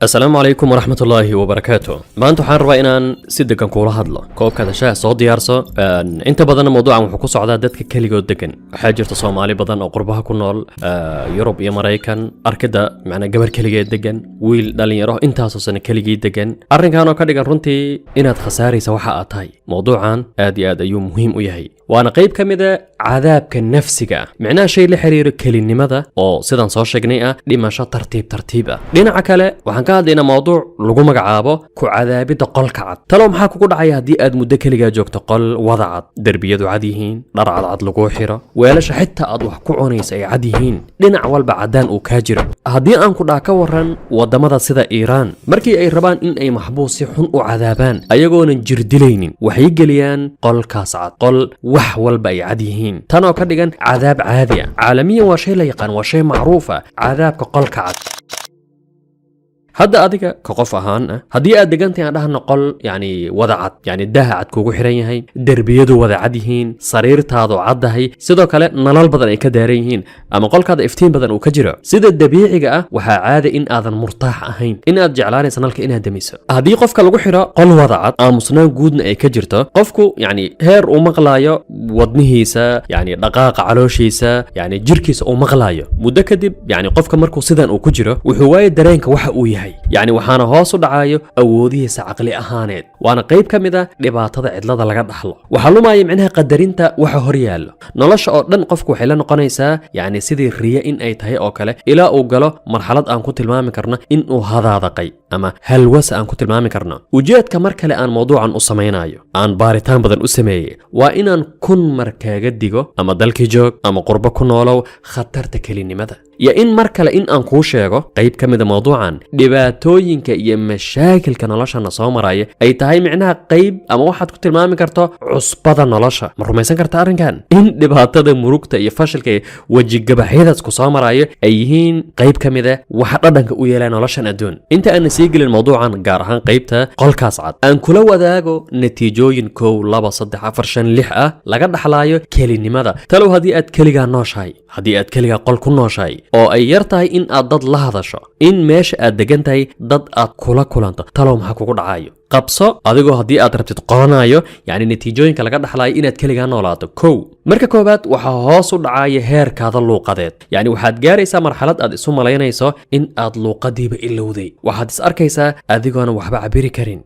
السلام عليكم ورحمة الله وبركاته. maanta waxaan rabaa inaan si degan kuula hadlo koobkada shaah soo diyaarso. inta badan mawduucan wuxuu ku socdaa dadka kaligood degan. waxaa jirta Soomaali badan oo qurbaha ku nool Yurub iyo Mareykan arkida macna gabar kaligeed degan wiil dhalinyaro intaas oo sana kaligii degan arrinkan oo ka dhigan runtii inaad khasaaraysa waxa aad tahay. mawduucan aad iyo aad ayuu muhiim u yahay waana qayb ka mid ah cadaabka nafsiga macnaha shay la xiriiro kelinimada oo sidan soo sheegnay ah dhimasho tartiib ah. dhinaca kale waxaan ka hadlaynaa mawduuc lagu magacaabo ku cadaabida qolka cad. talo maxaa kugu dhacaya haddii aad muddo kaligaa joogto qol wada cad, derbiyadu cad yihiin, dhar cad lagu xiro, weelasha xitaa aad wax ku cunaysa ay cad yihiin, dhinac walba cadaan uu ka jiro. haddii aan ku dhaca ka waran wadamada sida Iiraan markii ay rabaan in ay maxbuus si xun u cadaabaan ayagoonan jirdilaynin waxay geliyaan qolkaas cad, qol wax walba ay cad yihiin, tan oo ka dhigan cadaab caadi ah. caalamiyan waa shay la yaqaan, waa shay macruuf ah, cadaabka qolka cad. hadda adiga ka qof ahaan haddii aad degantahay aan dhahno qol yani wada cad, yani daha cad kugu xiran yahay, derbiyadu wada cad yihiin, sariirtaadu caddahay, sidoo kale nalal badan ay ka daaran yihiin ama qolkaada iftiin badan uu ka jiro, sida dabiiciga ah waxaa caada in aadan murtaax ahayn, in aad jeclaanaysa nalka inaad damiso. haddii qofka lagu xiro qol wada cad aamusnaan guudna ay ka jirto, qofku yani heer uu maqlaayo wadnihiisa, yani dhaqaaqa calooshiisa, yani jirkiisa uu maqlaayo. muddo kadib yani qofka markuu sidan uu ku jiro wuxuu waayo dareenka waxa uu yahay, يعني waxaana hoos u dhacayo awoodihiisa caqli ahaaneed, waana qayb ka mid ah dhibaatada cidlada laga dhaxlo. waxa lumaya macnaha qadarinta waxa hor yaalo. nolosha oo dhan qofku waxay la noqonaysaa yani sidii riya in ay tahay oo kale ilaa uu galo marxalad aan ku tilmaami karno in uu hadaadaqay ama halwas aan ku tilmaami karno. ujeedka mar kale aan mawduucan u samaynayo aan baaritaan badan u sameeyay waa inaan kun mar kaaga digo ama dalkii joog ama qurbo ku noolow khatarta kelinimada, iyo in mar kale in aan kuu sheego qayb ka mid ah mawduucan dhibaatooyinka iyo mashaakilka noloshana soo maraya ay tahay micnaha qayb ama waxaad ku tilmaami karto cusbada nolosha. ma rumaysan karta arrinkan in dhibaatada murugta iyo fashilka iyo wejigabaxyadaas ku soo maraya ay yihiin qayb ka mid ah waxa dhadhanka u yeelaa noloshan adduun. inta aan sii gelin mawduucan gaar ahaan qaybta qolkaas cad aan kula wadaago natiijooyin 1 2 3 4 5 6 ah laga dhaxlaayo kelinimada. talow haddii aad keligaa nooshahay, haddii aad keligaa qol ku nooshahay oo ay yar tahay in aad dad la hadasho, in meesha aad degan tahay dad aad kula kulanto, talow maxaa kugu dhacayo? qabso adigoo haddii aad rabtid qoranayo yani natiijooyinka laga dhaxlayo inaad keligaa noolaato. marka koobaad waxaa hoos u dhacaya heerkaada luuqadeed, yani waxaad gaaraysaa marxalad aad isu malaynayso in aad luuqadiiba ilowday. waxaad is arkaysaa adigoona waxba cabiri karin.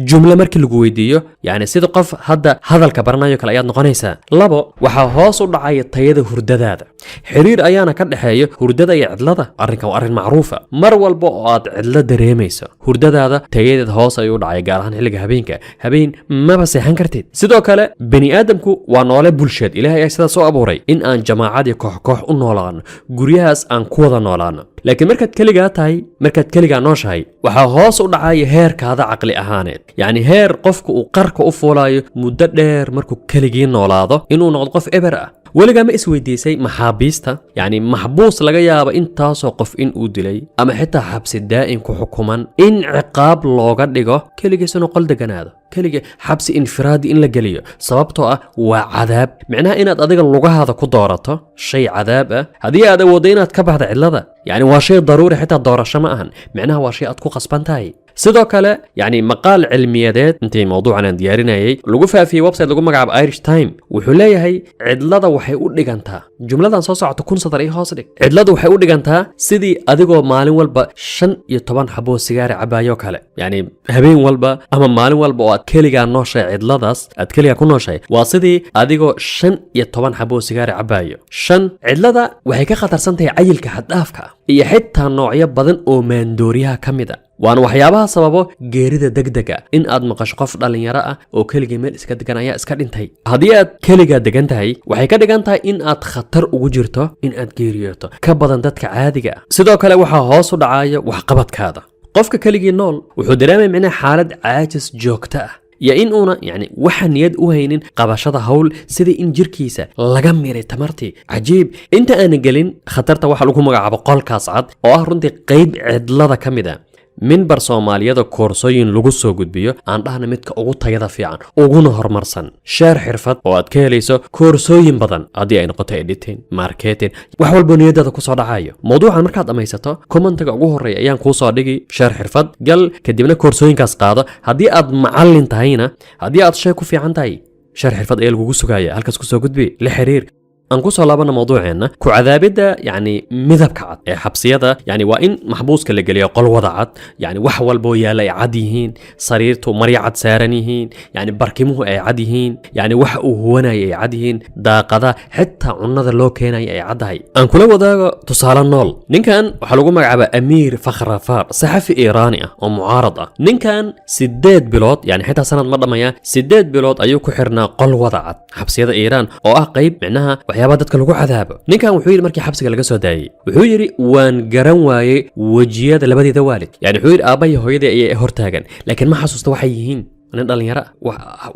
jumla markii lagu weydiiyo yani sida qof hadda hadalka baranayo kale ayaad noqonaysaa. 2 waxaa hoos u dhacaya tayada hurdadaada. xiriir ayaana ka dhaxeeya hurdada iyo cidlada. arrinkan waa arrin macruufa. mar walba oo aad cidlo dareemayso hurdadaada tayadeed hoos ayuu u dhacaya, gaar ahaan xilliga habeenka. habeen maba seexan kartid. sidoo kale bani aadamku waa noole bulsheed, ilaahay ayaa sidaas soo abuuray in aan jamaacad iyo koox u noolaano, guryahaas aan ku wada noolaano. laakiin markaad keligaa tahay, markaad keligaa nooshahay waxaa hoos u dhacaya heerkaada caqli ahaaneed, yani heer qofku uu qarka u fuulayo muddo dheer markuu keligii noolaado inuu noqdo qof eber ah. weligaa ma isweydiisay maxaabiista, yani maxbuus laga yaabo intaasoo qof in uu dilay ama xitaa xabsi daa'im ku xukuman in ciqaab looga dhigo keligiis inuu qol deganaado, keligii xabsi infiraadi in la geliyo sababtoo ah waa cadaab. micnaha inaad adiga lugahaada ku doorato shay cadaab ah haddii aad awooddo inaad ka baxda cidlada, yani waa shay daruuri, xitaa doorasho ma ahan, micnaha waa shay aad ku qasban tahay. sidoo kale yani maqaal cilmiyadeed intii mawduucan aan diyaarinayay lagu faafiyey website lagu magacaabo Irish Time wuxuu leeyahay cidlada waxay u dhigantaa, jumladan soo socoto 1000 sadar iyo hoos dhig, cidladu waxay u dhigantaa sidii adigoo maalin walba 15 xabo sigaar cabayo kale. yani habeen walba ama maalin walba oo aad keligaa nooshahay cidladaas aad keligaa ku nooshahay waa sidii adigoo 15 xabo sigaar cabayo. cidlada waxay ka khatarsan tahay cayilka xad dhaafka iyo xitaa noocyo badan oo maandooriyaha ka mid ah, waana waxyaabaha sababo geerida degdega. in aad maqasho qof dhalinyaro ah oo keligii meel iska degan ayaa iska dhintay. haddii aad keligaa degan tahay waxay ka dhigan tahay in aad khatar ugu jirto in aad geeriyooto ka badan dadka caadiga ah. sidoo kale waxaa hoos u dhacaya waxqabadkaada. qofka keligii nool wuxuu dareemaya micnaha xaalad caajis joogto ah iyo in uuna yani waxa niyad u haynin qabashada hawl, sidii in jirkiisa laga miray tamartii. cajiib. inta aan gelin khatarta waxa lagu magacaabo qolkaas cad oo ah runtii qayb cidlada ka mid ah, minbar Soomaaliyada koorsooyin lagu soo gudbiyo aan dhahna midka ugu tayada fiican uguna horumarsan share xirfad oo aad ka helayso koorsooyin badan haddii ay noqoto editing marketing wax walba niyadada ku soo dhacayo mawduucan markaad dhamaysato commentiga ugu horeeya ayaan kuu soo dhigi share xirfad gal kadibna koorsooyinkaas qaado haddii aad macallin tahayna haddii aad shay ku fiican tahay share xirfad ee lagugu sugaya halkaas ku soo gudbi la xiriir aan ku soo laabana mawduuceena ku cadaabida yani midabka cad ee xabsiyada yani waa in maxbuuska la geliyo qol wada cad yani wax walba oo yaala ay cad yihiin sariirtu marya cad saaran yihiin yani barkimuhu ay cad yihiin yani wax uu huwanay ay cad yihiin daaqada xitaa cunnada loo keenay ay cadahay aan kula wadaago tusaale nool ninkan waxa lagu magacaabaa Amiir Fakhrafar saxafi Iiraani ah oo mucaarad ah ninkan 8 bilood yani xitaa sanad ma dhamaya 8 bilood ayuu ku xirnaa qol wada cad xabsiyada Iiraan oo ah qayb micnaha waxyaaba dadka lagu cadaabo ninkan wuxuu yiri markii xabsiga laga soo daayay wuxuu yiri waan garan waayay wajiyada labadeeda waalid yani wuxuu yiri aabahay hooyadii ay hortaagan laakiin ma xasuusto waxay yihiin nin dhalinyaro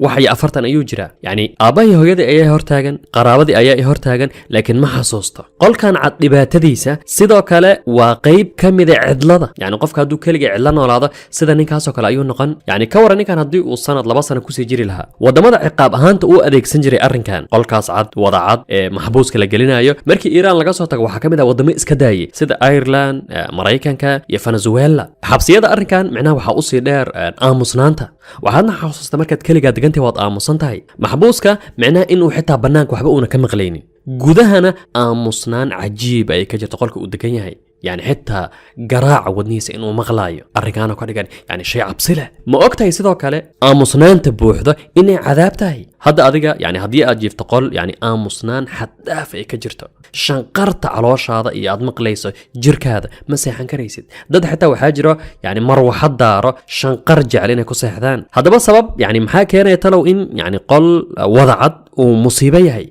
waxay 40 ayuu jira yani aabahay hooyadii ay hortaagan qaraabadii ay hortaagan laakiin ma xasuusto qolkan cad dhibaatadiisa sidoo kale waa qayb kamid ah cidlada yani qofka haduu kaliya cidla noolaado sida ninkaas oo kale ayuu noqon yani ka waran ninkan hadii uu sanad 2 sano ku sii jiri lahaa wadamada ciqaab ahaanta uu adeegsan jiray arrinkan qolkaas cad wada cad ee maxbuuska la gelinayo markii Iiraan laga soo tago waxa kamid ah wadamo iska daayay sida Ireland Mareykanka iyo Venezuela xabsiyada arrinkan macnaha waxa uu sii dheer aamusnaanta waxaadna xasuusta markaad kaligaa degantahay waad aamusan tahay maxbuuska macnaha inuu xitaa banaanka waxba uuna ka maqlaynin gudahana aamusnaan cajiib ay ka jirto qolka uu degan yahay يعني حتى قراع ودنيس إنه مغلايو أرجعنا كده يعني شيء عبسله ما أكتر sidoo kale aamusnaan buuxda inay cadaab tahay hadda adiga yani hadii aad jiifto qol yani aamusnaan xadaaf ay ka jirto shanqarta calooshaada iyo aad maqlayso jirkaada ma seexan karaysid dad xitaa waxa jiro yani marwaxad daaro shanqar jecel inay ku seexdaan hadaba sabab yani maxaa keenaya talow in yani qol wadacad uu musiibo yahay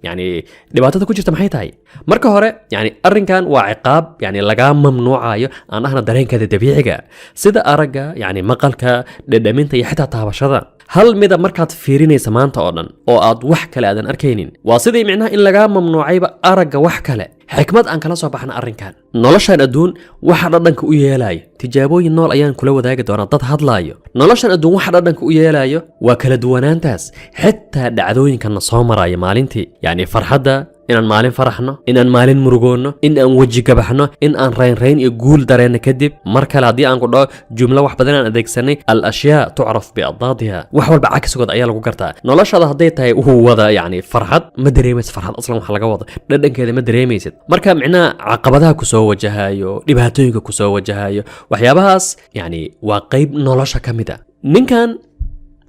يعني dhibaatada ku jirta maxay tahay marka hore yani arrinkan waa ciqaab yani laga mamnuucayo aan ahna dareenkeeda dabiiciga sida araga yani maqalka dhadhaminta iyo xitaa taabashada hal midab markaad fiirinaysa maanta oo dhan oo aad wax kale aadan arkaynin waa sidii micnaha in laga mamnuucayba araga wax kale xikmad aan kala soo baxna arrinkan noloshan adduun waxa dhadhanka u yeelaayo tijaabooyin nool ayaan kula wadaagi doonaa dad hadlaayo noloshan adduun waxa dhadhanka u yeelaayo waa kala duwanaantaas xitaa dhacdooyinkan soo maraya maalintii yani farxadda inaan maalin faraxno inaan maalin murugoonno in aan waji gabaxno in aan rayn iyo guul dareenno kadib mar kale haddii aan ku dhaho jumlo wax badan aan adeegsanay al ashyaa tucraf biaddaadiha wax walba cagsigood ayaa lagu gartaa noloshada hadday tahay uu wada yani farxad ma dareemaysid farxad aslan wax laga wado dhadhankeeda ma dareemaysid marka micnaha caqabadaha ku soo wajahayo dhibaatooyinka ku soo wajahayo waxyaabahaas yani waa qayb nolosha ka mid ah ninkan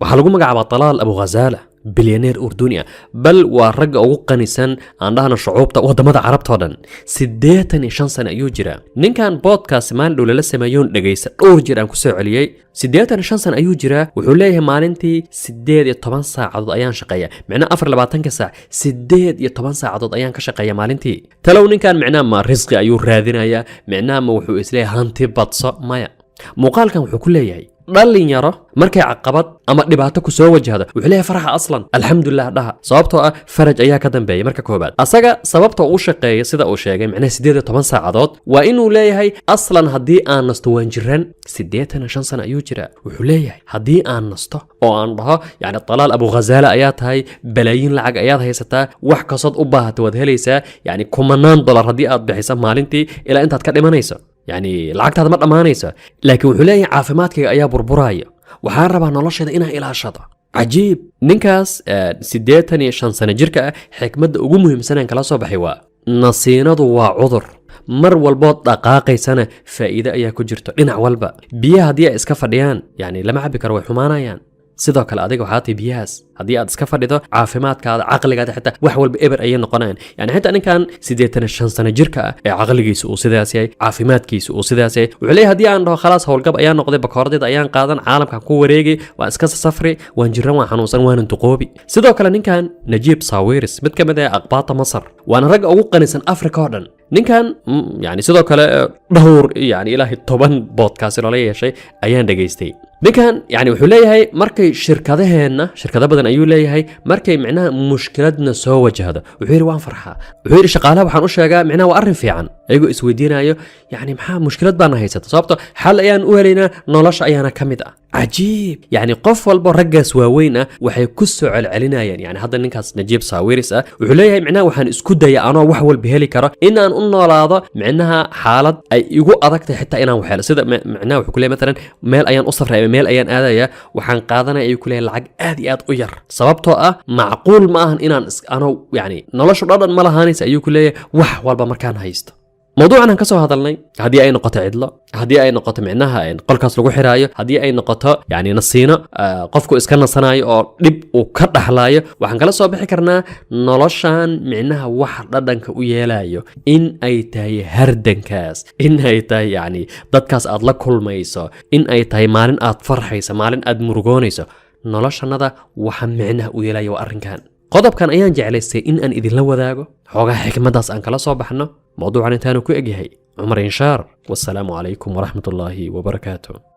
waxaa lagu magacaabaa Talaal Abu Ghazala بليونير أردني بل ورجع وقنيسان عندنا شعوب ودمada carabta dhan 85 sano ayuu jiraa ninkan podcast maan dhow la sameeyoon dhageysa dhowr jir aan ku soo celiyay 85 sano ayuu jiraa wuxuu leeyahay maalintii 18 saacadood ayaan shaqeeyaa macna 24 saac 18 saacadood ayaan ka shaqeeyaa maalintii talow ninkan macna ma risqi ayuu raadinayaa macna ma wuxuu isleeyahay hanti badso maya muuqaalkan wuxuu ku leeyahay dhalinyaro markay caqabad ama dhibaato ku soo wajahdo wuxuu leeyahay faraxa aslan alxamdulillah dhaha sababtoo ah faraj ayaa ka dambeeyay marka koobaad asaga sababta uu shaqeeyo sida uu sheegay macna 18 saacadood waa inuu leeyahay aslan hadii aan nasto waan jiran 85 sano ayuu jiraa wuxuu leeyahay hadii aan nasto oo aan dhaho yani Talaal Abu Ghazala ayaa tahay balaayin lacag ayaad haysataa wax kasood u baahato wad helaysaa yani $10 hadii aad bixiso maalintii ilaa intaad ka dhimanayso يعني lacagtaada ma dhamaanayso laakiin wuxuu leeyahay caafimaadkayga ayaa burburaya waxaan rabaa nolosheeda inaan ilaashado cajiib ninkaas 85 sano jirka ah xikmadda ugu muhiimsan aan kala soo baxay waa nasiinadu waa cudur mar walbo dhaqaaqaysana faa'iido ayaa ku jirto dhinac walba biyaha hadii ay iska fadhiyaan yani lama cabi karo way xumaanayaan sidoo kale adiga waxa tahay biyahaas hadii aad iska fadhido caafimaadkaada aqligaada xitaa wax walba eber ayay noqonayaan yani xitaa ninkan 85 sano jirka ah ee aqligiisa uu sidaas yahay caafimaadkiisa uu sidaas yahay wuxuu leeyahay hadii aan dhaho khalaas howlgab ayaan noqday bakoordeed ayaan qaadan caalamka ku wareegay waa iska safri waan jiran waan xanuunsan waan duqoobi sidoo kale ninkan Najiib Sawiris mid kamid ah aqbaata Masar waana rag ugu qanisan Afrika oo dhan ninkan yani sidoo kale dhowr yani ilaahi 10 podcast la yeeshay ayaan dhageystay ninkan yani wuxuu leeyahay markay shirkado badan ayuu leeyahay markay micnaha mushkiladna soo wajahdo wuxuu yiri waan farxaa wuxuu yiri shaqaalaha waxaan u sheegaa micnaha waa arrin fiican ayagoo isweydiinayo yani maxaa mushkilad baan haysata sababto xal ayaan u helaynaa nolosha ayaana ka mid ah cajiib yani qof walba raggaas waaweyn ah waxay ku soo celcelinayaan yani hadda ninkaas Najiib Sawiris ah wuxuu leeyahay micnaha waxaan isku dayaa anoo wax walba heli karo inaan u noolaado micnaha xaalad ay igu adagtahay xitaa inaan wax helo sida micnaha wuxuu ku leeyahay مثلا meel ayaan u safray meel ayaan aadaya waxaan qaadanaya ay ku leeyahay lacag aad iyo aad u yar sababtoo ah macquul ma ahan inaan ano yani noloshu dhan ma lahaanaysa ayuu ku leeyahay wax walba markaan haysto موضوعنا كسو هذلني هدي أي نقطة عدلة هدي أي نقطة معناها إن قل كاس لجو حراية هدي أي نقطة يعني نصينا قفكو إسكان صناعي أو لب وكرد حلاية وحن كلا صباح كرنا نلاشان معناها واحد ردنك ويلايو إن أي تاي هردن كاس إن أي تاي يعني ضد كاس أطلق كل ما يسا إن أي تاي مالن أتفرحيسا مالن أدمرجونيسا نلاشان هذا وحن معناها ويلايو أرنكان قضب كان أيان جعلسي إن أن إذن لو ذاقو حوغا حكمة داس أن كلا صباحنا موضوع عن تانو كو أجيهي عمر إنشار والسلام عليكم ورحمة الله وبركاته.